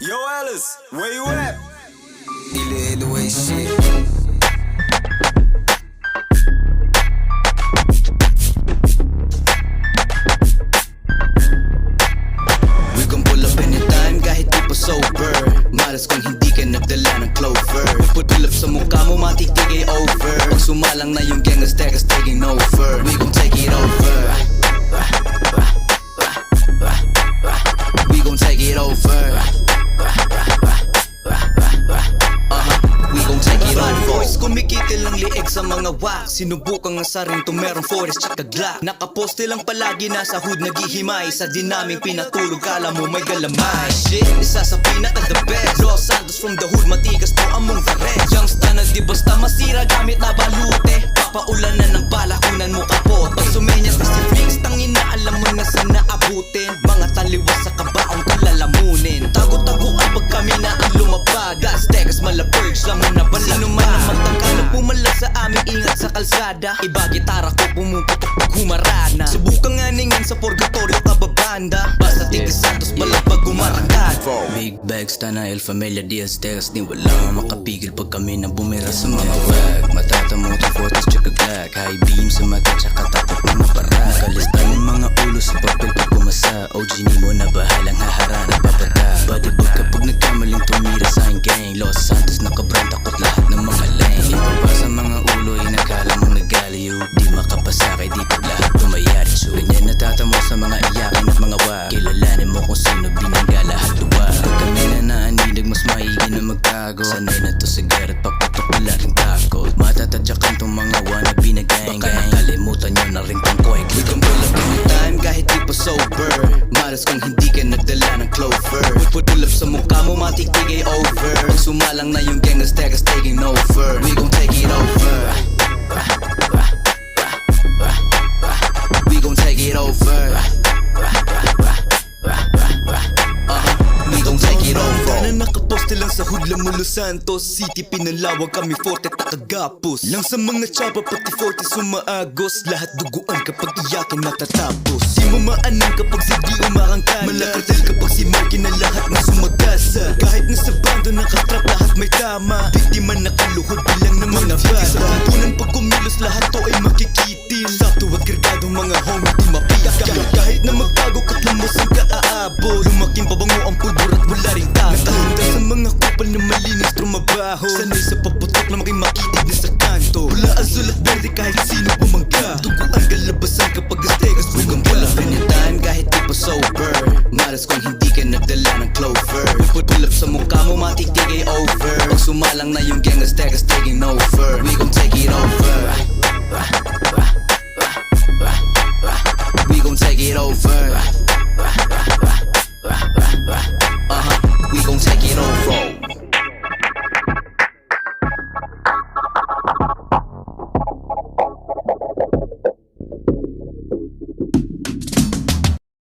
Yo, Alice, where you at? Either way, shit. We gon' pull up anytime kahit di pa sober. Malas kung hindi ka nagdala ng clover. Pull up sa mukha mo, matitigay over. Pag sumalang na yung gang, Aztecas taking over. We gon' take it over. We gon' take it over. We gon' take it over. Voice, kumikitil ang liig sa mga wax. Sinubukang asarin to merong forest tsaka glock. Nakaposte lang palagi nasa hood naghihimay. Sa dinaming pinatulog kala mo may galamay. Shit, isa sa pinaka the best. Los Santos from the hood, matigas po among the rest. Youngsta na di basta masira gamit na balute. Papaulanan ng bala kunan mo kapot. Pag sumenyas na si Flix, tangina alam mo na sana abutin. Mga taliwas sa kabaong kalalamunin. Tago-taguan pag kami na ang lumapag. Aztecas malapurge lang mo na bala. Sino man ang magtangkalo pumalag sa aming ingat sa kalsada. Iba gitara ko pumuputok pag humarana. Subukan nga ningin sa purgatorio kababanda. Basta tigas Santos balag pag gumarangkad. Big bags tana El Familia di Aztecas. Di wala makapigil pag kami na bumira sa mga wag. Matatamo to photos tsaka black. High beam sa mata tsaka tapos mga barak. Nakalista yung mga ulo sa papel pag kumasa. OG ni mo na bahalang haharana papata. Badibag kapag nagkamaling tumira sa aking gang. Los Santos nakabrand takot lahat ng mga lane. Di pa ba sa mga ulo ay nakala mong nagaliw. Di makapasakay di pag lahat tumayari. So ganyan natatamo sa mga iyakin at mga wag. Kilalanin mo kung sino binangga lahat luwag. Pag kami na naanilig mas maigi na magtago. Sanay na to sa garat paputok na laking takot. Matatadyakan tong mga wannabe na gang. Baka nakalimutan nyo na rin kung koy. We gon' pull up anytime kahit di pa sober. Malas kung hindi ka nagdala ng clover. Pull up sa mukha mo matitigay over. Pag sumalang na yung gang, Aztecas taking over. We gon' take it over. We gon' take it over. We gon' take it over. Na nakaposte lang sa hood lang mo Los Santos City, pinalawag kami forte takagapos. Lang sa mga tsapa pati forte sumaagos. Lahat duguan kapag iyakin natatapos. Di mo maanang kapag sige umakangkana. Malakartel kapag si Marky na lahat na sumagasa. Kahit na sa bando nakatrap lahat may tama. Biktima nakaluhod bilang ng mga bata. Sa kumpunan pag kumilos lahat to ay makikitil. Sakto at kargado mga homie di mapiyak. Kahit na magtago katlamos ang kaaabot. Lumaking pabango ang pulbur at wala rin tato. Natahanda sa mga kupal na malinis trumabaho. Sanay sa paputok na making makitig na sa kanto. Pula, azul at berde kahit sino pumangga. Tuguan kalabasan kapag Aztecas. We gon' pull up anytime kahit di pa sober. Malas kung hindi ka nagdala ng clover. Pull up sa mukha mo matitigay over. Pag sumalang na yung gang, Aztecas taking over. We gon'